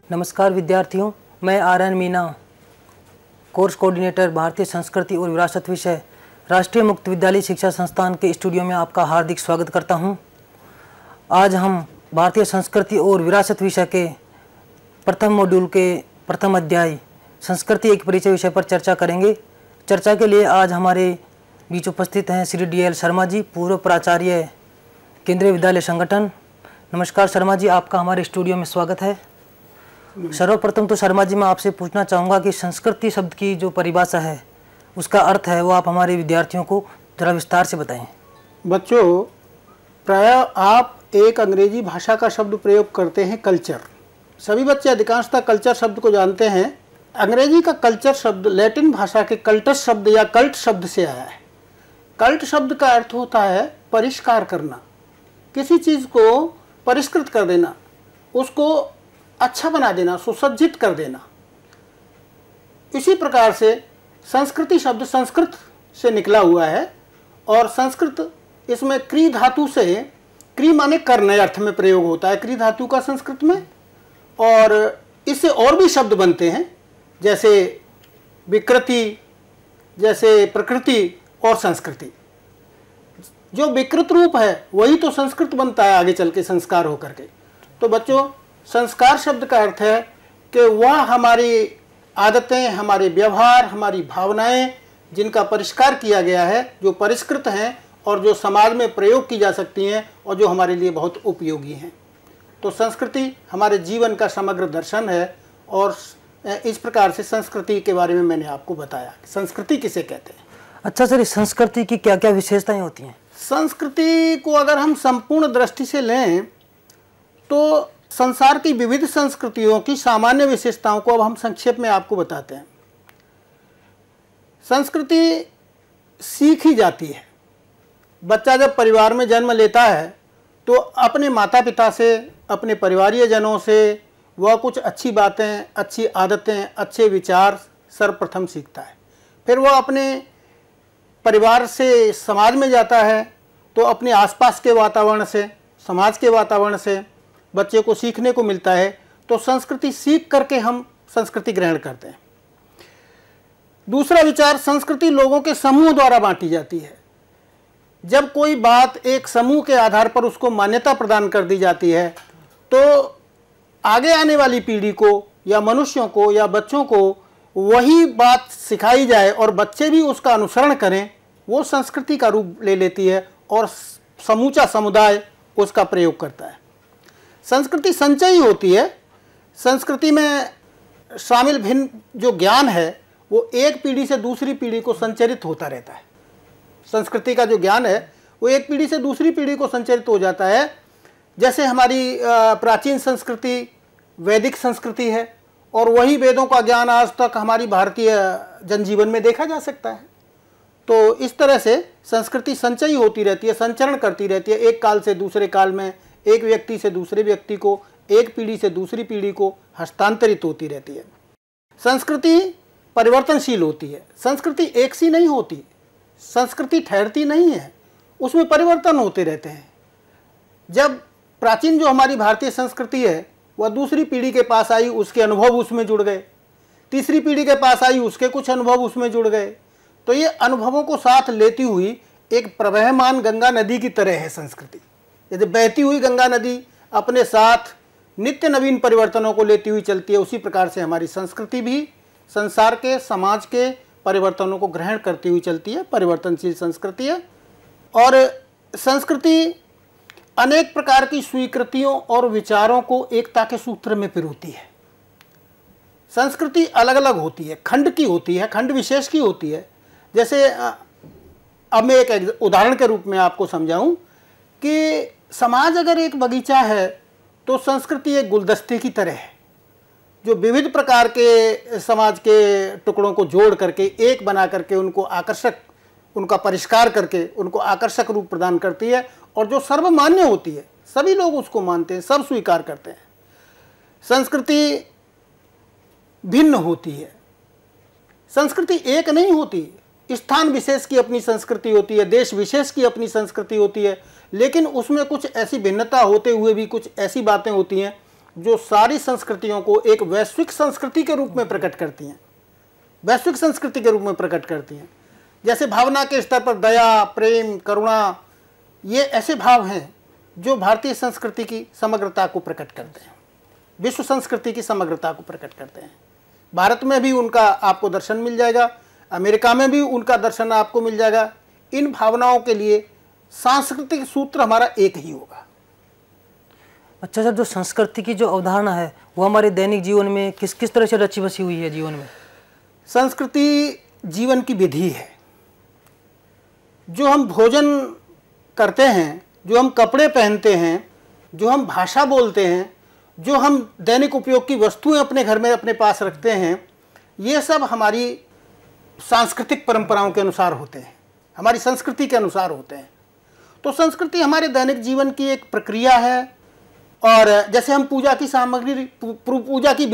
नमस्कार विद्यार्थियों, मैं आर.एन. मीना, कोर्स कोऑर्डिनेटर भारतीय संस्कृति और विरासत विषय, राष्ट्रीय मुक्त विद्यालय शिक्षा संस्थान के स्टूडियो में आपका हार्दिक स्वागत करता हूं। आज हम भारतीय संस्कृति और विरासत विषय के प्रथम मॉड्यूल के प्रथम अध्याय संस्कृति एक परिचय विषय पर चर्चा करेंगे। चर्चा के लिए आज हमारे बीच उपस्थित हैं श्री डी.एल. शर्मा जी, पूर्व प्राचार्य, केंद्रीय विद्यालय संगठन। नमस्कार शर्मा जी, आपका हमारे स्टूडियो में स्वागत है। सर्वप्रथम तो शर्मा जी, मैं आपसे पूछना चाहूँगा कि संस्कृति शब्द की जो परिभाषा है, उसका अर्थ है, वो आप हमारे विद्यार्थियों को जरा विस्तार से बताएं। बच्चों, प्रायः आप एक अंग्रेजी भाषा का शब्द प्रयोग करते हैं, कल्चर। सभी बच्चे अधिकांशतः कल्चर शब्द को जानते हैं। अंग्रेजी का कल्चर शब्द लैटिन भाषा के कल्टस शब्द या कल्ट शब्द से आया है। कल्ट शब्द का अर्थ होता है परिष्कार करना, किसी चीज़ को परिष्कृत कर देना, उसको अच्छा बना देना, सुसज्जित कर देना। इसी प्रकार से संस्कृति शब्द संस्कृत से निकला हुआ है और संस्कृत इसमें क्री धातु से, क्री माने करने अर्थ में प्रयोग होता है क्री धातु का संस्कृत में, और इससे और भी शब्द बनते हैं जैसे विकृति, जैसे प्रकृति और संस्कृति। जो विकृत रूप है वही तो संस्कृत बनता है आगे चल के संस्कार होकर के। तो बच्चों, संस्कार शब्द का अर्थ है कि वह हमारी आदतें, हमारे व्यवहार, हमारी भावनाएं जिनका परिष्कार किया गया है, जो परिष्कृत हैं और जो समाज में प्रयोग की जा सकती हैं और जो हमारे लिए बहुत उपयोगी हैं। तो संस्कृति हमारे जीवन का समग्र दर्शन है और इस प्रकार से संस्कृति के बारे में मैंने आपको बताया। संस्कृति किसे कहते हैं? अच्छा सर, इस संस्कृति की क्या क्या विशेषताएं होती हैं? संस्कृति को अगर हम संपूर्ण दृष्टि से लें तो संसार की विविध संस्कृतियों की सामान्य विशेषताओं को अब हम संक्षेप में आपको बताते हैं। संस्कृति सीखी जाती है। बच्चा जब परिवार में जन्म लेता है तो अपने माता पिता से, अपने परिवारीय जनों से वह कुछ अच्छी बातें, अच्छी आदतें, अच्छे विचार सर्वप्रथम सीखता है। फिर वह अपने परिवार से समाज में जाता है तो अपने आसपास के वातावरण से, समाज के वातावरण से बच्चे को सीखने को मिलता है। तो संस्कृति सीख करके हम संस्कृति ग्रहण करते हैं। दूसरा विचार, संस्कृति लोगों के समूह द्वारा बांटी जाती है। जब कोई बात एक समूह के आधार पर उसको मान्यता प्रदान कर दी जाती है तो आगे आने वाली पीढ़ी को या मनुष्यों को या बच्चों को वही बात सिखाई जाए और बच्चे भी उसका अनुसरण करें, वो संस्कृति का रूप ले लेती है और समूचा समुदाय उसका प्रयोग करता है। संस्कृति संचयी होती है। संस्कृति में शामिल भिन्न जो ज्ञान है वो एक पीढ़ी से दूसरी पीढ़ी को संचरित होता रहता है। संस्कृति का जो ज्ञान है वो एक पीढ़ी से दूसरी पीढ़ी को संचरित हो जाता है। जैसे हमारी प्राचीन संस्कृति वैदिक संस्कृति है और वही वेदों का ज्ञान आज तक हमारी भारतीय जनजीवन में देखा जा सकता है। तो इस तरह से संस्कृति संचयी होती रहती है, संचरण करती रहती है, एक काल से दूसरे काल में, एक व्यक्ति से दूसरे व्यक्ति को, एक पीढ़ी से दूसरी पीढ़ी को हस्तांतरित होती रहती है। संस्कृति परिवर्तनशील होती है। संस्कृति एक सी नहीं होती, संस्कृति ठहरती नहीं है, उसमें परिवर्तन होते रहते हैं। जब प्राचीन जो हमारी भारतीय संस्कृति है वह दूसरी पीढ़ी के पास आई, उसके अनुभव उसमें जुड़ गए, तीसरी पीढ़ी के पास आई, उसके कुछ अनुभव उसमें जुड़ गए। तो ये अनुभवों को साथ लेती हुई एक प्रवहमान गंगा नदी की तरह है संस्कृति। यदि बहती हुई गंगा नदी अपने साथ नित्य नवीन परिवर्तनों को लेती हुई चलती है, उसी प्रकार से हमारी संस्कृति भी संसार के, समाज के परिवर्तनों को ग्रहण करती हुई चलती है, परिवर्तनशील संस्कृति है। और संस्कृति अनेक प्रकार की स्वीकृतियों और विचारों को एकता के सूत्र में पिरोती है। संस्कृति अलग अलग होती है, खंड की होती है, खंड विशेष की होती है। जैसे अब मैं एक उदाहरण के रूप में आपको समझाऊं कि समाज अगर एक बगीचा है तो संस्कृति एक गुलदस्ते की तरह है जो विविध प्रकार के समाज के टुकड़ों को जोड़ करके एक बना करके उनको आकर्षक, उनका परिष्कार करके उनको आकर्षक रूप प्रदान करती है और जो सर्वमान्य होती है, सभी लोग उसको मानते हैं, सब स्वीकार करते हैं। संस्कृति भिन्न होती है, संस्कृति एक नहीं होती। स्थान विशेष की अपनी संस्कृति होती है, देश विशेष की अपनी संस्कृति होती है, लेकिन उसमें कुछ ऐसी भिन्नता होते हुए भी कुछ ऐसी बातें होती हैं जो सारी संस्कृतियों को एक वैश्विक संस्कृति के रूप में प्रकट करती हैं, वैश्विक संस्कृति के रूप में प्रकट करती हैं। जैसे भावना के स्तर पर दया, प्रेम, करुणा, ये ऐसे भाव हैं जो भारतीय संस्कृति की समग्रता को प्रकट करते हैं, विश्व संस्कृति की समग्रता को प्रकट करते हैं। भारत में भी उनका आपको दर्शन मिल जाएगा, अमेरिका में भी उनका दर्शन आपको मिल जाएगा। इन भावनाओं के लिए सांस्कृतिक सूत्र हमारा एक ही होगा। अच्छा सर, जो संस्कृति की जो अवधारणा है वो हमारे दैनिक जीवन में किस किस तरह से रची बसी हुई है जीवन में? संस्कृति जीवन की विधि है। जो हम भोजन करते हैं, जो हम कपड़े पहनते हैं, जो हम भाषा बोलते हैं, जो हम दैनिक उपयोग की वस्तुएं अपने घर में अपने पास रखते हैं, ये सब हमारी सांस्कृतिक परंपराओं के अनुसार होते हैं, हमारी संस्कृति के अनुसार होते हैं। तो संस्कृति हमारे दैनिक जीवन की एक प्रक्रिया है। और जैसे हम पूजा की सामग्री, पूजा की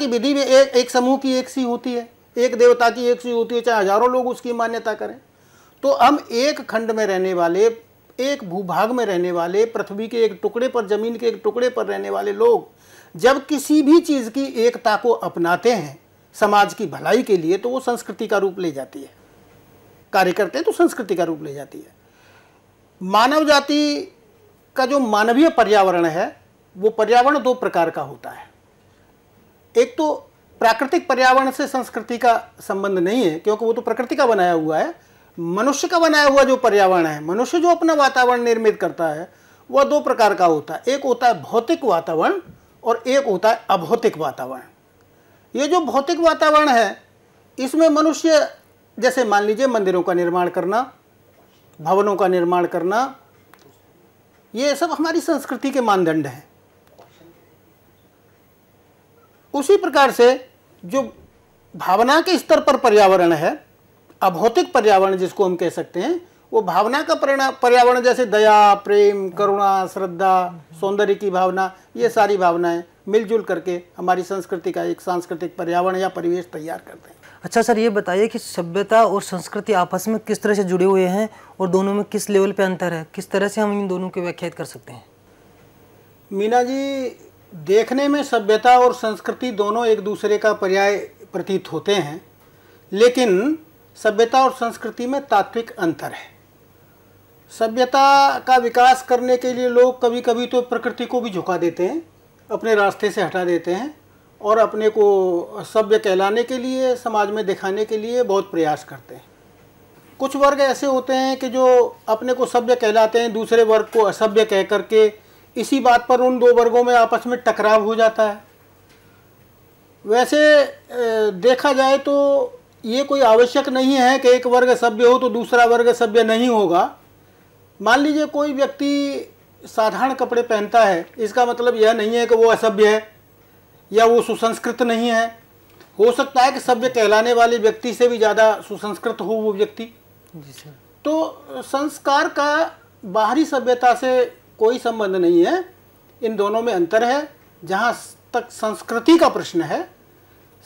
विधि में एक समूह की एक सी होती है, एक देवता की एक सी होती है, चाहे हजारों लोग उसकी मान्यता करें। तो हम एक खंड में रहने वाले, एक भूभाग में रहने वाले, पृथ्वी के एक टुकड़े पर, जमीन के एक टुकड़े पर रहने वाले लोग जब किसी भी चीज़ की एकता को अपनाते हैं समाज की भलाई के लिए, तो वो संस्कृति का रूप ले जाती है। कार्य करते हैं तो संस्कृति का रूप ले जाती है। मानव जाति का जो मानवीय पर्यावरण है, वो पर्यावरण दो प्रकार का होता है। एक तो प्राकृतिक पर्यावरण से संस्कृति का संबंध नहीं है, क्योंकि वो तो प्रकृति का बनाया हुआ है। मनुष्य का बनाया हुआ जो पर्यावरण है, मनुष्य जो अपना वातावरण निर्मित करता है, वह दो प्रकार का होता है। एक होता है भौतिक वातावरण और एक होता है अभौतिक वातावरण। ये जो भौतिक वातावरण है, इसमें मनुष्य, जैसे मान लीजिए मंदिरों का निर्माण करना, भवनों का निर्माण करना, ये सब हमारी संस्कृति के मानदंड हैं। उसी प्रकार से जो भावना के स्तर पर पर्यावरण है, अभौतिक पर्यावरण जिसको हम कह सकते हैं, वो भावना का पर्यावरण जैसे दया, प्रेम, करुणा, श्रद्धा, सौंदर्य की भावना, ये सारी भावनाएं मिलजुल करके हमारी संस्कृति का एक सांस्कृतिक पर्यावरण या परिवेश तैयार करते हैं। अच्छा सर, ये बताइए कि सभ्यता और संस्कृति आपस में किस तरह से जुड़े हुए हैं और दोनों में किस लेवल पे अंतर है? किस तरह से हम इन दोनों की व्याख्या कर सकते हैं? मीना जी, देखने में सभ्यता और संस्कृति दोनों एक दूसरे का पर्याय प्रतीत होते हैं, लेकिन सभ्यता और संस्कृति में तात्विक अंतर है। सभ्यता का विकास करने के लिए लोग कभी कभी तो प्रकृति को भी झुका देते हैं, अपने रास्ते से हटा देते हैं और अपने को सभ्य कहलाने के लिए, समाज में दिखाने के लिए बहुत प्रयास करते हैं। कुछ वर्ग ऐसे होते हैं कि जो अपने को सभ्य कहलाते हैं, दूसरे वर्ग को असभ्य कह करके इसी बात पर उन दो वर्गों में आपस में टकराव हो जाता है। वैसे देखा जाए तो ये कोई आवश्यक नहीं है कि एक वर्ग सभ्य हो तो दूसरा वर्ग सभ्य नहीं होगा। मान लीजिए कोई व्यक्ति साधारण कपड़े पहनता है, इसका मतलब यह नहीं है कि वो असभ्य है या वो सुसंस्कृत नहीं है। हो सकता है कि सभ्य कहलाने वाले व्यक्ति से भी ज़्यादा सुसंस्कृत हो वो व्यक्ति। जी सर। तो संस्कार का बाहरी सभ्यता से कोई संबंध नहीं है, इन दोनों में अंतर है। जहाँ तक संस्कृति का प्रश्न है,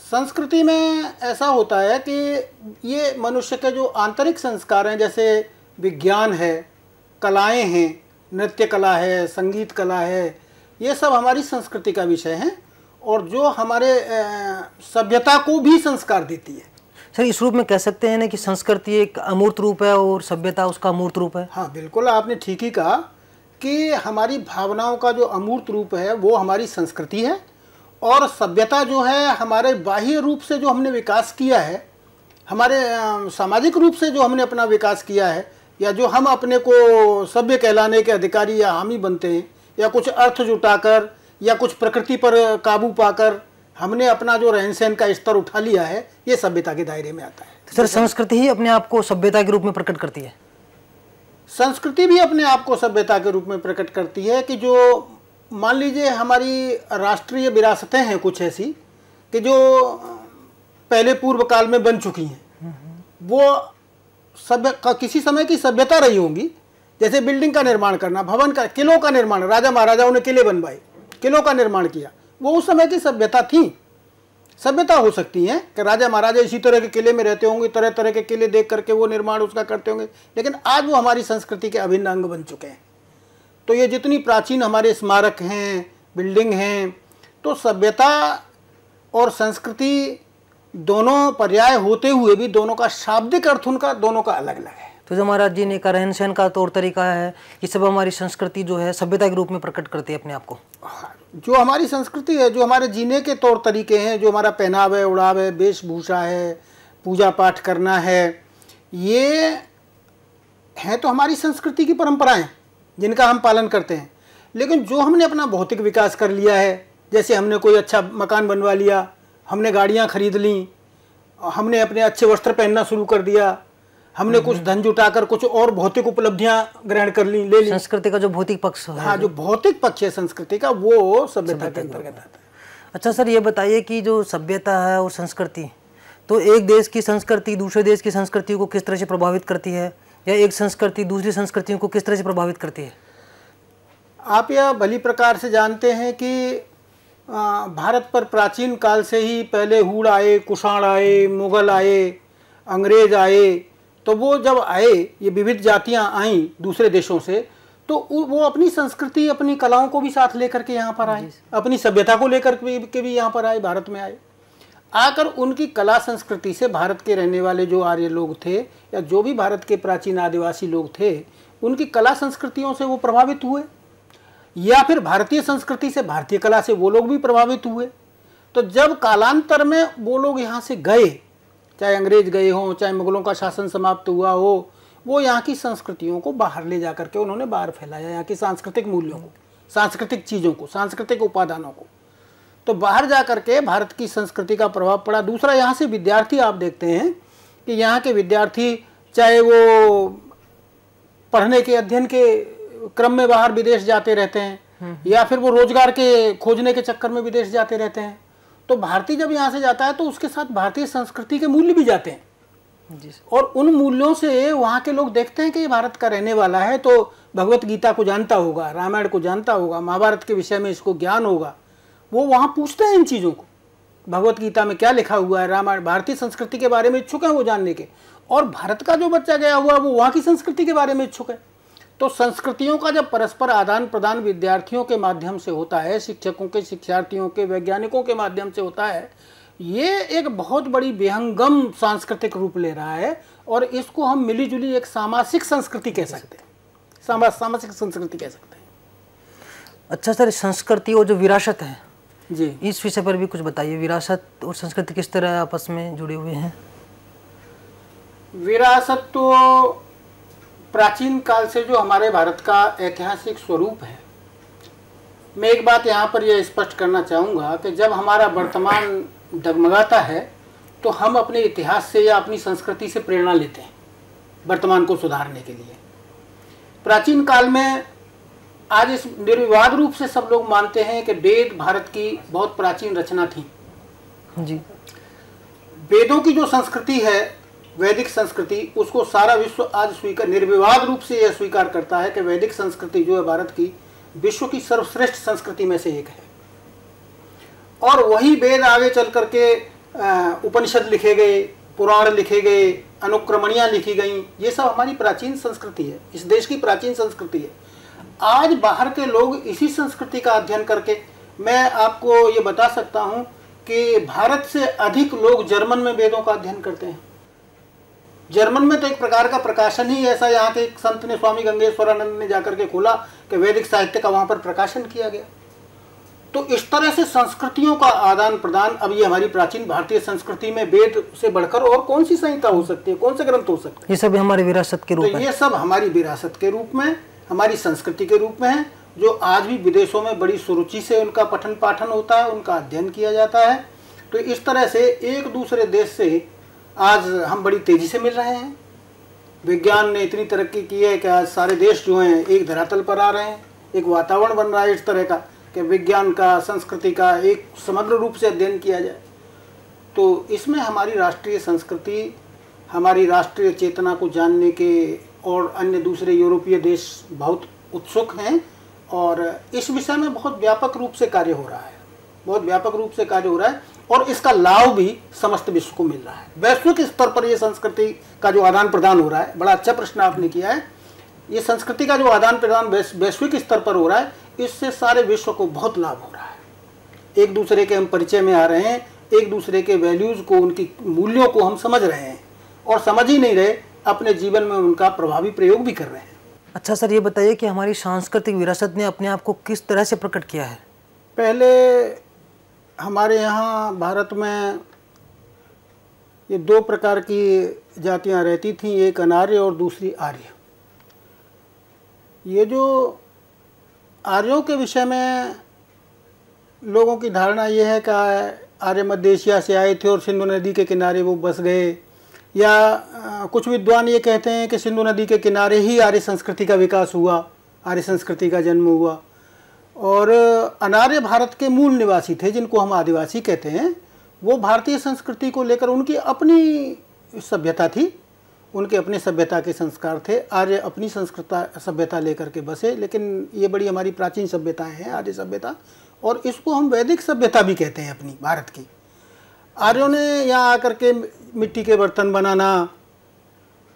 संस्कृति में ऐसा होता है कि ये मनुष्य के जो आंतरिक संस्कार हैं, जैसे विज्ञान है, कलाएं हैं, नृत्य कला है, संगीत कला है, ये सब हमारी संस्कृति का विषय हैं और जो हमारे सभ्यता को भी संस्कार देती है। सर, इस रूप में कह सकते हैं ना कि संस्कृति एक अमूर्त रूप है और सभ्यता उसका मूर्त रूप है? हाँ बिल्कुल, आपने ठीक ही कहा कि हमारी भावनाओं का जो अमूर्त रूप है वो हमारी संस्कृति है और सभ्यता जो है हमारे बाह्य रूप से जो हमने विकास किया है, हमारे सामाजिक रूप से जो हमने अपना विकास किया है, या जो हम अपने को सभ्य कहलाने के अधिकारी या हामी बनते हैं, या कुछ अर्थ जुटाकर या कुछ प्रकृति पर काबू पाकर हमने अपना जो रहन सहन का स्तर उठा लिया है, ये सभ्यता के दायरे में आता है। तो सर, संस्कृति ही अपने आप को सभ्यता के रूप में प्रकट करती है? संस्कृति भी अपने आप को सभ्यता के रूप में प्रकट करती है कि जो मान लीजिए हमारी राष्ट्रीय विरासतें हैं कुछ ऐसी कि जो पहले पूर्व काल में बन चुकी हैं, वो किसी समय की सभ्यता रही होंगी। जैसे बिल्डिंग का निर्माण करना, भवन का, किलों का निर्माण, राजा महाराजाओं ने किले बनवाए, किलों का निर्माण किया, वो उस समय की सभ्यता थी। सभ्यता हो सकती है कि राजा महाराजा इसी तरह के किले में रहते होंगे, तरह तरह के किले देख करके वो निर्माण उसका करते होंगे, लेकिन आज वो हमारी संस्कृति के अभिन्न अंग बन चुके हैं। तो ये जितनी प्राचीन हमारे स्मारक हैं, बिल्डिंग हैं। तो सभ्यता और संस्कृति दोनों पर्याय होते हुए भी दोनों का शाब्दिक अर्थ उनका दोनों का अलग अलग है। तो जो महाराज जी ने का रहन सहन का तौर तरीका है, ये सब हमारी संस्कृति जो है सभ्यता के रूप में प्रकट करती है अपने आप को। जो हमारी संस्कृति है, जो हमारे जीने के तौर तरीके हैं, जो हमारा पहनाव है, उड़ाव है, वेशभूषा है, पूजा पाठ करना है, ये हैं तो हमारी संस्कृति की परंपराएं जिनका हम पालन करते हैं। लेकिन जो हमने अपना भौतिक विकास कर लिया है, जैसे हमने कोई अच्छा मकान बनवा लिया, हमने गाड़ियां खरीद लीं, हमने अपने अच्छे वस्त्र पहनना शुरू कर दिया, हमने कुछ धन जुटाकर कुछ और भौतिक उपलब्धियां ग्रहण कर ली, ले ली। संस्कृति का जो भौतिक पक्ष है, हाँ, जो भौतिक पक्ष है संस्कृति का, वो सभ्यता के अंतर्गत आता है। अच्छा सर, ये बताइए कि जो सभ्यता है और संस्कृति, तो एक देश की संस्कृति दूसरे देश की संस्कृति को किस तरह से प्रभावित करती है, या एक संस्कृति दूसरी संस्कृतियों को किस तरह से प्रभावित करती है? आप यह भली प्रकार से जानते हैं कि भारत पर प्राचीन काल से ही पहले हूण आए, कुषाण आए, मुगल आए, अंग्रेज आए। तो वो जब आए, ये विविध जातियां आईं दूसरे देशों से, तो वो अपनी संस्कृति, अपनी कलाओं को भी साथ लेकर के यहाँ पर आए, अपनी सभ्यता को लेकर के भी यहाँ पर आए, भारत में आए। आकर उनकी कला संस्कृति से भारत के रहने वाले जो आर्य लोग थे, या जो भी भारत के प्राचीन आदिवासी लोग थे, उनकी कला संस्कृतियों से वो प्रभावित हुए, या फिर भारतीय संस्कृति से, भारतीय कला से वो लोग भी प्रभावित हुए। तो जब कालांतर में वो लोग यहाँ से गए, चाहे अंग्रेज गए हों, चाहे मुगलों का शासन समाप्त हुआ हो, वो यहाँ की संस्कृतियों को बाहर ले जा करके उन्होंने बाहर फैलाया, यहाँ की सांस्कृतिक मूल्यों को, सांस्कृतिक चीज़ों को, सांस्कृतिक उपादानों को। तो बाहर जा करके भारत की संस्कृति का प्रभाव पड़ा। दूसरा, यहाँ से विद्यार्थी आप देखते हैं कि यहाँ के विद्यार्थी, चाहे वो पढ़ने के, अध्ययन के क्रम में बाहर विदेश जाते रहते हैं, या फिर वो रोजगार के खोजने के चक्कर में विदेश जाते रहते हैं। तो भारतीय जब यहाँ से जाता है तो उसके साथ भारतीय संस्कृति के मूल्य भी जाते हैं जी। और उन मूल्यों से वहाँ के लोग देखते हैं कि ये भारत का रहने वाला है, तो भगवत गीता को जानता होगा, रामायण को जानता होगा, महाभारत के विषय में इसको ज्ञान होगा। वो वहाँ पूछते हैं इन चीज़ों को, भगवत गीता में क्या लिखा हुआ है, रामायण, भारतीय संस्कृति के बारे में इच्छुक है वो जानने के। और भारत का जो बच्चा गया हुआ वो वहाँ की संस्कृति के बारे में इच्छुक है। तो संस्कृतियों का जब परस्पर आदान प्रदान विद्यार्थियों के माध्यम से होता है, शिक्षकों के, शिक्षार्थियों के, वैज्ञानिकों के माध्यम से होता है, ये एक बहुत बड़ी विहंगम सांस्कृतिक रूप ले रहा है। और इसको हम मिलीजुली एक सामासिक संस्कृति कह सकते हैं, सामासिक संस्कृति कह सकते हैं। अच्छा सर, संस्कृति और जो विरासत है जी, इस विषय पर भी कुछ बताइए। विरासत और संस्कृति किस तरह आपस में जुड़े हुए हैं? विरासत तो प्राचीन काल से जो हमारे भारत का ऐतिहासिक स्वरूप है। मैं एक बात यहाँ पर यह स्पष्ट करना चाहूँगा कि जब हमारा वर्तमान डगमगाता है तो हम अपने इतिहास से या अपनी संस्कृति से प्रेरणा लेते हैं वर्तमान को सुधारने के लिए। प्राचीन काल में, आज इस निर्विवाद रूप से सब लोग मानते हैं कि वेद भारत की बहुत प्राचीन रचना थी जी। वेदों की जो संस्कृति है, वैदिक संस्कृति, उसको सारा विश्व आज स्वीकार, निर्विवाद रूप से यह स्वीकार करता है कि वैदिक संस्कृति जो है भारत की विश्व की सर्वश्रेष्ठ संस्कृति में से एक है। और वही वेद आगे चल करके उपनिषद लिखे गए, पुराण लिखे गए, अनुक्रमणियाँ लिखी गई। ये सब हमारी प्राचीन संस्कृति है, इस देश की प्राचीन संस्कृति है। आज बाहर के लोग इसी संस्कृति का अध्ययन करके, मैं आपको ये बता सकता हूँ कि भारत से अधिक लोग जर्मन में वेदों का अध्ययन करते हैं। जर्मन में तो एक प्रकार का प्रकाशन ही ऐसा, यहाँ के एक संत ने, स्वामी गंगेश्वरानंद ने जाकर के खोला कि वैदिक साहित्य का वहाँ पर प्रकाशन किया गया। तो इस तरह से संस्कृतियों का आदान प्रदान, अब ये हमारी प्राचीन भारतीय संस्कृति में वेद से बढ़कर और कौन सी संहिता हो सकती है, कौन से ग्रंथ हो सकते हैं? ये सब हमारी विरासत के रूप में, तो ये सब हमारी विरासत के रूप में, हमारी संस्कृति के रूप में है, जो आज भी विदेशों में बड़ी सुरुचि से उनका पठन पाठन होता है, उनका अध्ययन किया जाता है। तो इस तरह से एक दूसरे देश से आज हम बड़ी तेजी से मिल रहे हैं। विज्ञान ने इतनी तरक्की की है कि आज सारे देश जो हैं एक धरातल पर आ रहे हैं। एक वातावरण बन रहा है इस तरह का कि विज्ञान का, संस्कृति का एक समग्र रूप से अध्ययन किया जाए। तो इसमें हमारी राष्ट्रीय संस्कृति, हमारी राष्ट्रीय चेतना को जानने के और अन्य दूसरे यूरोपीय देश बहुत उत्सुक हैं। और इस विषय में बहुत व्यापक रूप से कार्य हो रहा है, बहुत व्यापक रूप से कार्य हो रहा है। और इसका लाभ भी समस्त विश्व को मिल रहा है। वैश्विक स्तर पर यह संस्कृति का जो आदान प्रदान हो रहा है, बड़ा अच्छा प्रश्न आपने किया है। ये संस्कृति का जो आदान प्रदान वैश्विक स्तर पर हो रहा है, इससे सारे विश्व को बहुत लाभ हो रहा है। एक दूसरे के हम परिचय में आ रहे हैं, एक दूसरे के वैल्यूज़ को, उनकी मूल्यों को हम समझ रहे हैं, और समझ ही नहीं रहे, अपने जीवन में उनका प्रभावी प्रयोग भी कर रहे हैं। अच्छा सर, ये बताइए कि हमारी सांस्कृतिक विरासत ने अपने आप को किस तरह से प्रकट किया है? पहले हमारे यहाँ भारत में ये दो प्रकार की जातियाँ रहती थीं, एक अनार्य और दूसरी आर्य। ये जो आर्यों के विषय में लोगों की धारणा ये है कि आर्य मध्य एशिया से आए थे और सिंधु नदी के किनारे वो बस गए, या कुछ विद्वान ये कहते हैं कि सिंधु नदी के किनारे ही आर्य संस्कृति का विकास हुआ, आर्य संस्कृति का जन्म हुआ। और अनार्य भारत के मूल निवासी थे, जिनको हम आदिवासी कहते हैं। वो भारतीय संस्कृति को लेकर उनकी अपनी सभ्यता थी, उनके अपने सभ्यता के संस्कार थे। आर्य अपनी सभ्यता लेकर के बसे, लेकिन ये बड़ी हमारी प्राचीन सभ्यताएं हैं आर्य सभ्यता, और इसको हम वैदिक सभ्यता भी कहते हैं अपनी भारत की। आर्यों ने यहाँ आकर के मिट्टी के बर्तन बनाना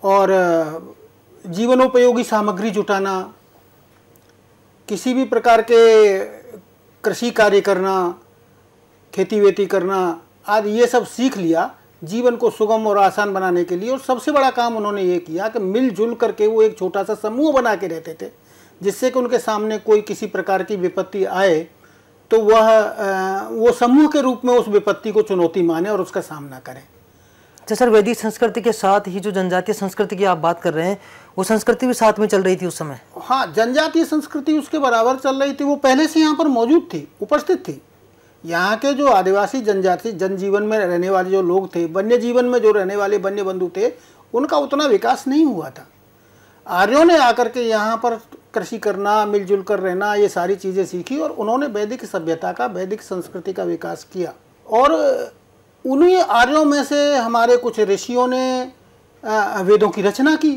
और जीवनोपयोगी सामग्री जुटाना, किसी भी प्रकार के कृषि कार्य करना, खेती वेती करना आदि, ये सब सीख लिया जीवन को सुगम और आसान बनाने के लिए। और सबसे बड़ा काम उन्होंने ये किया कि मिलजुल करके वो एक छोटा सा समूह बना के रहते थे, जिससे कि उनके सामने कोई किसी प्रकार की विपत्ति आए तो वो समूह के रूप में उस विपत्ति को चुनौती माने और उसका सामना करें। अच्छा सर, वैदिक संस्कृति के साथ ही जो जनजातीय संस्कृति की आप बात कर रहे हैं, वो संस्कृति भी साथ में चल रही थी उस समय? हाँ, जनजातीय संस्कृति उसके बराबर चल रही थी, वो पहले से यहाँ पर मौजूद थी, उपस्थित थी। यहाँ के जो आदिवासी जनजाति जनजीवन में रहने वाले जो लोग थे, वन्य जीवन में जो रहने वाले वन्य बंधु थे, उनका उतना विकास नहीं हुआ था। आर्यों ने आकर के यहाँ पर कृषि करना, मिलजुल कर रहना, ये सारी चीज़ें सीखी और उन्होंने वैदिक सभ्यता का, वैदिक संस्कृति का विकास किया। और उन्हीं आर्यों में से हमारे कुछ ऋषियों ने वेदों की रचना की।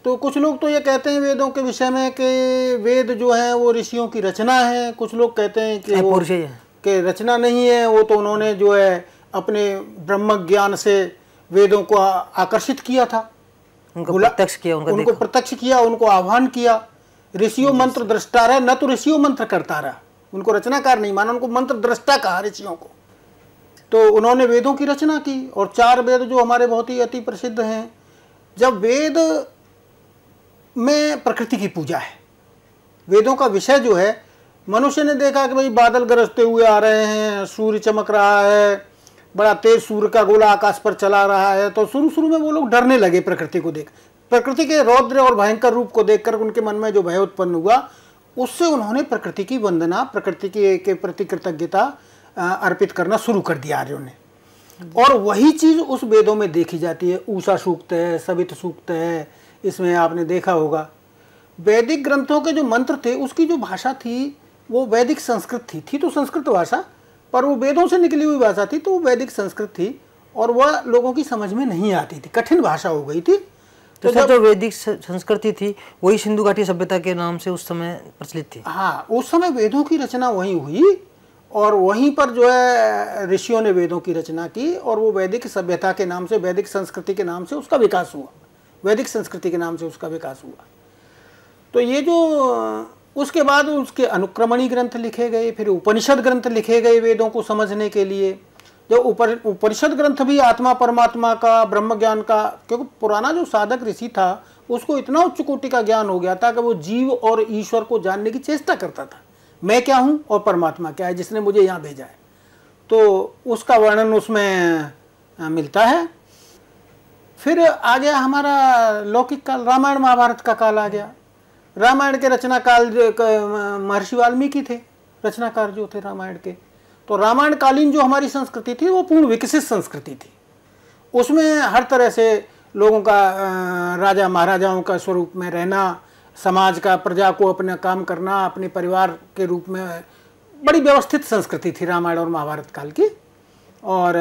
तो कुछ लोग तो ये कहते हैं वेदों के विषय में कि वेद जो है वो ऋषियों की रचना है, कुछ लोग कहते हैं कि वो कि रचना नहीं है, वो तो उन्होंने जो है अपने ब्रह्म ज्ञान से वेदों को आकर्षित किया था, उनको प्रत्यक्ष किया, उनको आह्वान किया। ऋषियों मंत्र दृष्टा रहा, न तो ऋषियों मंत्र करता रहा, उनको रचनाकार नहीं माना, उनको मंत्र दृष्टा कहा ऋषियों को। तो उन्होंने वेदों की रचना की, और 4 वेद जो हमारे बहुत ही अति प्रसिद्ध हैं। जब वेद में प्रकृति की पूजा है, वेदों का विषय जो है, मनुष्य ने देखा कि भाई बादल गरजते हुए आ रहे हैं, सूर्य चमक रहा है, बड़ा तेज सूर्य का गोला आकाश पर चला रहा है, तो शुरू में वो लोग डरने लगे प्रकृति को देख, प्रकृति के रौद्र और भयंकर रूप को देखकर उनके मन में जो भय उत्पन्न हुआ, उससे उन्होंने प्रकृति की वंदना, प्रकृति के प्रति कृतज्ञता अर्पित करना शुरू कर दिया आर्यों ने। और वही चीज़ उस वेदों में देखी जाती है। ऊषा सूक्त है, सवित सूक्त है, इसमें आपने देखा होगा। वैदिक ग्रंथों के जो मंत्र थे, उसकी जो भाषा थी वो वैदिक संस्कृत थी तो संस्कृत भाषा, पर वो वेदों से निकली हुई भाषा थी, तो वो वैदिक संस्कृत थी और वह लोगों की समझ में नहीं आती थी, कठिन भाषा हो गई थी। तो सर, जो वैदिक संस्कृति थी वही सिंधु घाटी सभ्यता के नाम से उस समय प्रचलित थी। हाँ, उस समय वेदों की रचना वहीं हुई और वहीं पर जो है ऋषियों ने वेदों की रचना की, और वो वैदिक सभ्यता के नाम से, वैदिक संस्कृति के नाम से उसका विकास हुआ, वैदिक संस्कृति के नाम से उसका विकास हुआ। तो ये जो उसके बाद उसके अनुक्रमणी ग्रंथ लिखे गए, फिर उपनिषद ग्रंथ लिखे गए वेदों को समझने के लिए। जो उपनिषद ग्रंथ भी आत्मा परमात्मा का, ब्रह्म ज्ञान का, क्योंकि पुराना जो साधक ऋषि था उसको इतना उच्च कोटि का ज्ञान हो गया था कि वो जीव और ईश्वर को जानने की चेष्टा करता था, मैं क्या हूँ और परमात्मा क्या है जिसने मुझे यहाँ भेजा है। तो उसका वर्णन उसमें मिलता है। फिर आ गया हमारा लौकिक काल, रामायण महाभारत का काल आ गया। रामायण के रचना काल महर्षि वाल्मीकि थे, रचनाकार जो थे रामायण के। तो रामायण कालीन जो हमारी संस्कृति थी वो पूर्ण विकसित संस्कृति थी। उसमें हर तरह से लोगों का, राजा महाराजाओं का स्वरूप में रहना, समाज का, प्रजा को अपना काम करना, अपने परिवार के रूप में, बड़ी व्यवस्थित संस्कृति थी रामायण और महाभारत काल की। और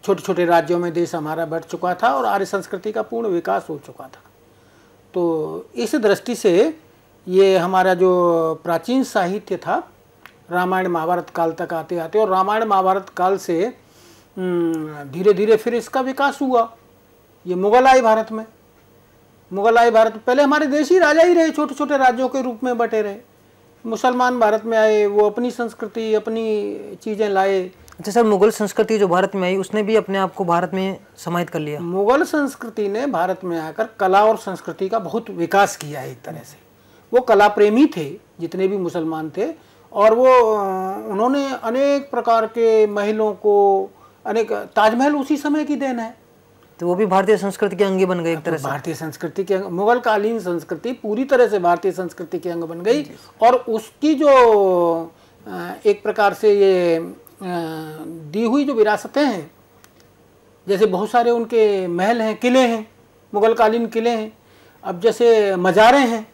छोटे छोटे राज्यों में देश हमारा बढ़ चुका था और आर्य संस्कृति का पूर्ण विकास हो चुका था। तो इस दृष्टि से ये हमारा जो प्राचीन साहित्य था, रामायण महाभारत काल तक आते आते, और रामायण महाभारत काल से धीरे धीरे फिर इसका विकास हुआ। ये मुगल आए भारत में, मुगल आए भारत, पहले हमारे देश ही राजा ही रहे, छोटे छोटे राज्यों के रूप में बटे रहे। मुसलमान भारत में आए, वो अपनी संस्कृति अपनी चीज़ें लाए। अच्छा सर, मुगल संस्कृति जो भारत में आई उसने भी अपने आप को भारत में समाहित कर लिया। मुगल संस्कृति ने भारत में आकर कला और संस्कृति का बहुत विकास किया है। एक तरह से वो कला प्रेमी थे जितने भी मुसलमान थे, और वो उन्होंने अनेक प्रकार के महलों को, अनेक, ताजमहल उसी समय की देन है, तो वो भी भारतीय संस्कृति के अंग बन गए एक तरह से। भारतीय संस्कृति के मुगल कालीन संस्कृति पूरी तरह से भारतीय संस्कृति के अंग बन गई, और उसकी जो एक प्रकार से ये दी हुई जो विरासतें हैं, जैसे बहुत सारे उनके महल हैं, किले हैं, मुगल कालीन किले हैं। अब जैसे मज़ारे हैं,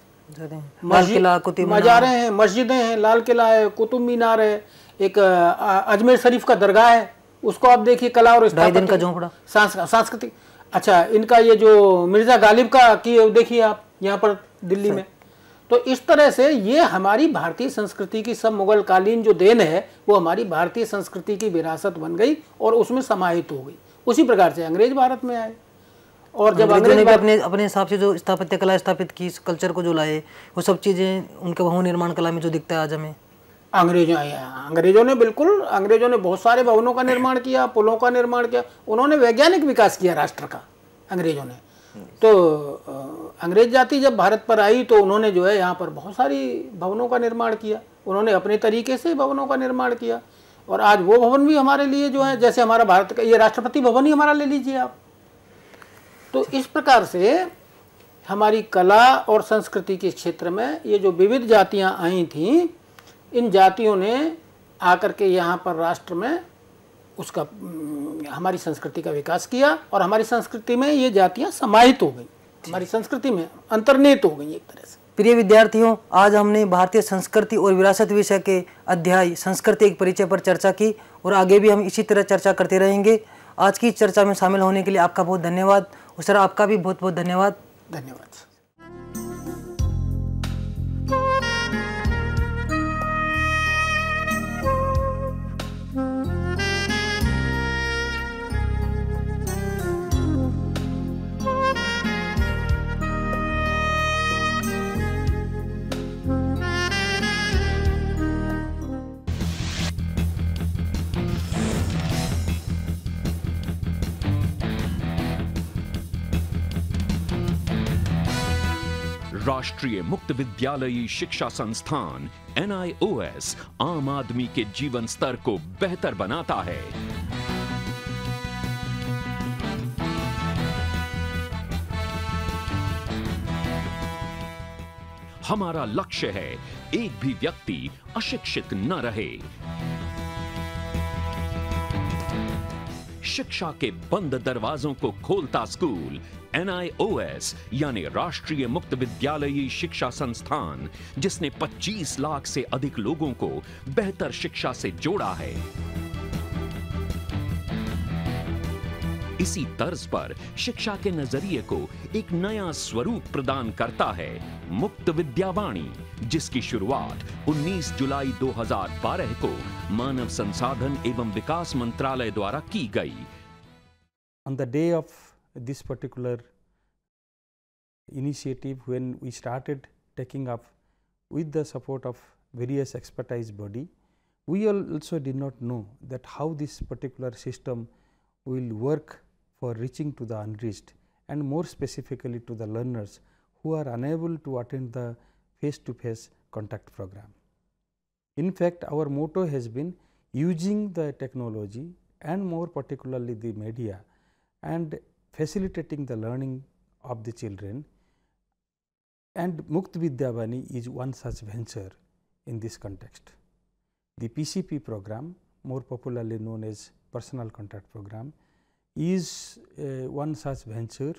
मज़ारे हैं, मस्जिदें हैं, लाल किला है, कुतुब मीनार है, एक अजमेर शरीफ का दरगाह है, उसको आप देखिए कला और सांस्कृतिक। अच्छा, इनका ये जो मिर्जा गालिब का की देखिए आप यहाँ पर दिल्ली में। तो इस तरह से ये हमारी भारतीय संस्कृति की सब मुगल कालीन जो देन है वो हमारी भारतीय संस्कृति की विरासत बन गई और उसमें समाहित हो गई। उसी प्रकार से अंग्रेज भारत में आए, और जब अंग्रेज ने अपने हिसाब से जो स्थापत्य कला स्थापित की, इस कल्चर को जो लाए, वो सब चीज़ें उनके भवन निर्माण कला में जो दिखता है आज हमें, अंग्रेजों ने बिल्कुल, अंग्रेजों ने बहुत सारे भवनों का निर्माण किया, पुलों का निर्माण किया, उन्होंने वैज्ञानिक विकास किया राष्ट्र का अंग्रेजों ने। तो अंग्रेज जाति जब भारत पर आई तो उन्होंने जो है यहाँ पर बहुत सारी भवनों का निर्माण किया, उन्होंने अपने तरीके से भवनों का निर्माण किया, और आज वो भवन भी हमारे लिए जो है, जैसे हमारा भारत का ये राष्ट्रपति भवन ही हमारा ले लीजिए आप। तो इस प्रकार से हमारी कला और संस्कृति के क्षेत्र में ये जो विविध जातियाँ आई थीं, इन जातियों ने आकर के यहाँ पर राष्ट्र में उसका हमारी संस्कृति का विकास किया, और हमारी संस्कृति में ये जातियाँ समाहित हो गई, हमारी संस्कृति में अंतर्निहित हो गई एक तरह से। प्रिय विद्यार्थियों, आज हमने भारतीय संस्कृति और विरासत विषय के अध्याय संस्कृति एक परिचय पर चर्चा की, और आगे भी हम इसी तरह चर्चा करते रहेंगे। आज की चर्चा में शामिल होने के लिए आपका बहुत धन्यवाद, और सर आपका भी बहुत बहुत धन्यवाद। धन्यवाद। राष्ट्रीय मुक्त विद्यालयी शिक्षा संस्थान NIOS आम आदमी के जीवन स्तर को बेहतर बनाता है। हमारा लक्ष्य है एक भी व्यक्ति अशिक्षित न रहे। शिक्षा के बंद दरवाजों को खोलता स्कूल NIOS यानी राष्ट्रीय मुक्त विद्यालयी शिक्षा संस्थान, जिसने 25 लाख से अधिक लोगों को बेहतर शिक्षा से जोड़ा है। इसी तर्ज पर शिक्षा के नजरिए को एक नया स्वरूप प्रदान करता है मुक्त विद्यावाणी, जिसकी शुरुआत 19 जुलाई 2012 को मानव संसाधन एवं विकास मंत्रालय द्वारा की गई। On the day of this particular initiative, when we started taking up with the support of various expertise body, we also did not know that how this particular system will work for reaching to the unreached, and more specifically to the learners who are unable to attend the face to face contact program. In fact, our motto has been using the technology and more particularly the media and facilitating the learning of the children, and Mukt Vidyavani is one such venture in this context. The PCP program, more popularly known as personal contact program, is one such venture,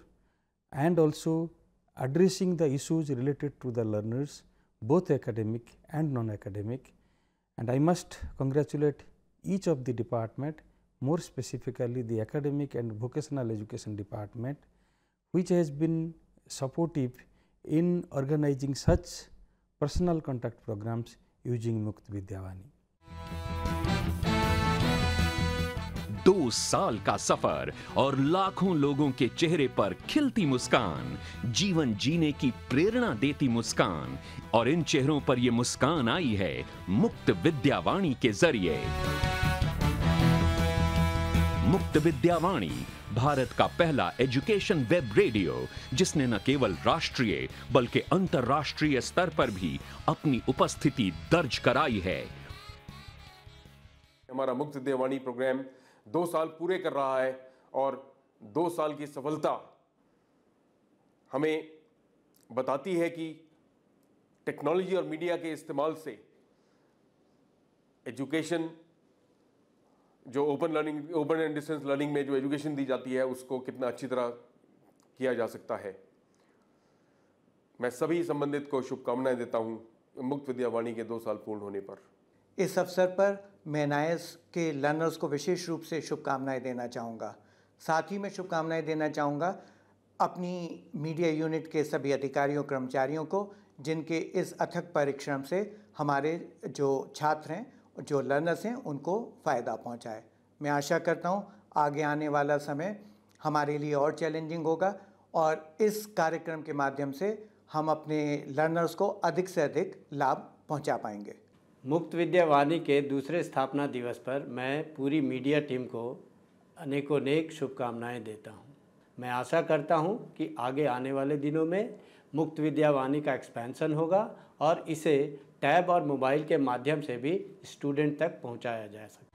and also addressing the issues related to the learners, both academic and non-academic. And I must congratulate each of the department, more specifically the academic and vocational education department, which has been supportive in organizing such personal contact programs using Mukt Vidyavani. 2 साल का सफर और लाखों लोगों के चेहरे पर खिलती मुस्कान, जीवन जीने की प्रेरणा देती मुस्कान। और इन चेहरों पर यह मुस्कान आई है मुक्त विद्यावाणी के जरिए। मुक्त विद्यावाणी, भारत का पहला एजुकेशन वेब रेडियो, जिसने न केवल राष्ट्रीय बल्कि अंतर्राष्ट्रीय स्तर पर भी अपनी उपस्थिति दर्ज कराई है। हमारा मुक्त विद्यावाणी प्रोग्राम 2 साल पूरे कर रहा है और 2 साल की सफलता हमें बताती है कि टेक्नोलॉजी और मीडिया के इस्तेमाल से एजुकेशन, जो ओपन एंड डिस्टेंस लर्निंग में जो एजुकेशन दी जाती है, उसको कितना अच्छी तरह किया जा सकता है। मैं सभी संबंधित को शुभकामनाएं देता हूं मुक्त विद्यावाणी के 2 साल पूर्ण होने पर। इस अवसर पर मैं NIOS के लर्नर्स को विशेष रूप से शुभकामनाएं देना चाहूँगा। साथ ही मैं शुभकामनाएं देना चाहूँगा अपनी मीडिया यूनिट के सभी अधिकारियों कर्मचारियों को, जिनके इस अथक परिश्रम से हमारे जो छात्र हैं, जो लर्नर्स हैं, उनको फ़ायदा पहुंचाए। मैं आशा करता हूं आगे आने वाला समय हमारे लिए और चैलेंजिंग होगा और इस कार्यक्रम के माध्यम से हम अपने लर्नर्स को अधिक से अधिक लाभ पहुंचा पाएंगे। मुक्त विद्यावाणी के दूसरे स्थापना दिवस पर मैं पूरी मीडिया टीम को अनेकों शुभकामनाएं देता हूं। मैं आशा करता हूं कि आगे आने वाले दिनों में मुक्त विद्यावाणी का एक्सपेंशन होगा और इसे टैब और मोबाइल के माध्यम से भी स्टूडेंट तक पहुंचाया जा सके।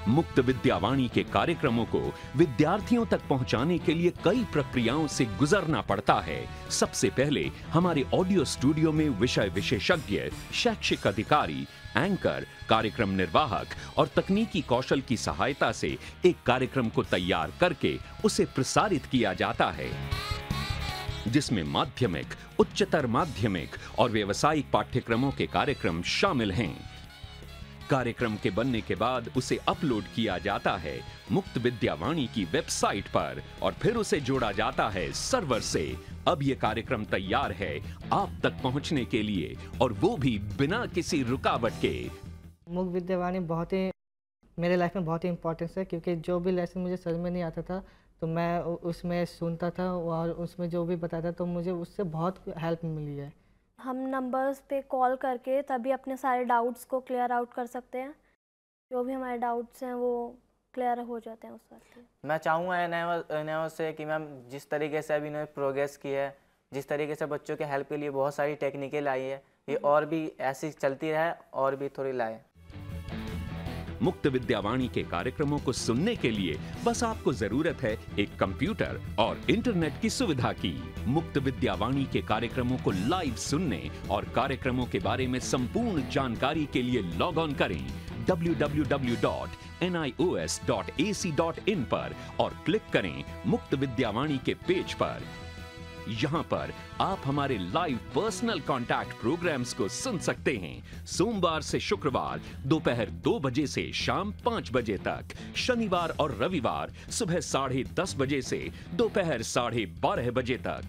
मुक्त विद्यावाणी के कार्यक्रमों को विद्यार्थियों तक पहुंचाने के लिए कई प्रक्रियाओं से गुजरना पड़ता है। सबसे पहले हमारे ऑडियो स्टूडियो में विषय विशेषज्ञ, शैक्षिक अधिकारी, एंकर, कार्यक्रम निर्वाहक और तकनीकी कौशल की सहायता से एक कार्यक्रम को तैयार करके उसे प्रसारित किया जाता है, जिसमें माध्यमिक, उच्चतर माध्यमिक और व्यावसायिक पाठ्यक्रमों के कार्यक्रम शामिल हैं। कार्यक्रम के बनने के बाद उसे अपलोड किया जाता है मुक्त विद्यावाणी की वेबसाइट पर और फिर उसे जोड़ा जाता है सर्वर से। अब ये कार्यक्रम तैयार है आप तक पहुंचने के लिए, और वो भी बिना किसी रुकावट के। मुक्त विद्यावाणी बहुत ही मेरे लाइफ में बहुत ही इम्पोर्टेंस है, क्योंकि जो भी लेसन मुझे समझ में नहीं आता था तो मैं उसमें सुनता था और उसमें जो भी बताता तो मुझे उससे बहुत हेल्प मिली है। हम नंबर्स पे कॉल करके तभी अपने सारे डाउट्स को क्लियर आउट कर सकते हैं। जो भी हमारे डाउट्स हैं वो क्लियर हो जाते हैं उस वक्त। मैं चाहूँगा NIOS से कि मैम जिस तरीके से अभी इन्होंने प्रोग्रेस की है, जिस तरीके से बच्चों के हेल्प के लिए बहुत सारी टेक्निकल आई है, ये और भी ऐसी चलती रहे और भी थोड़ी लाए। मुक्त विद्यावाणी के कार्यक्रमों को सुनने के लिए बस आपको जरूरत है एक कंप्यूटर और इंटरनेट की सुविधा की। मुक्त विद्यावाणी के कार्यक्रमों को लाइव सुनने और कार्यक्रमों के बारे में संपूर्ण जानकारी के लिए लॉग ऑन करें www.nios.ac.in पर और क्लिक करें मुक्त विद्यावाणी के पेज पर। यहाँ पर आप हमारे लाइव पर्सनल कांटेक्ट प्रोग्राम्स को सुन सकते हैं, सोमवार से शुक्रवार दोपहर 2 बजे से शाम 5 बजे तक, शनिवार और रविवार सुबह 10:30 बजे से दोपहर 12:30 बजे तक।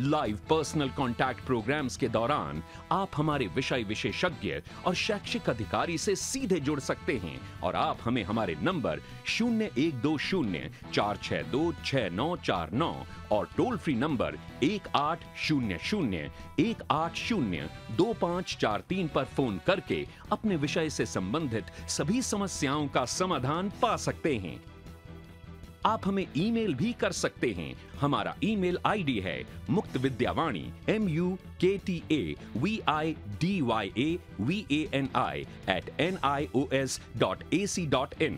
लाइव पर्सनल कांटेक्ट प्रोग्राम्स के दौरान आप हमारे विषय विशेषज्ञ और शैक्षिक अधिकारी से सीधे जुड़ सकते हैं और आप हमें हमारे नंबर 0120-462-6949 और टोल फ्री नंबर 1800-180-2543 पर फोन करके अपने विषय से संबंधित सभी समस्याओं का समाधान पा सकते हैं। आप हमें ईमेल भी कर सकते हैं। हमारा ईमेल आईडी है muktvidyavani muktavani@nios.ac.in।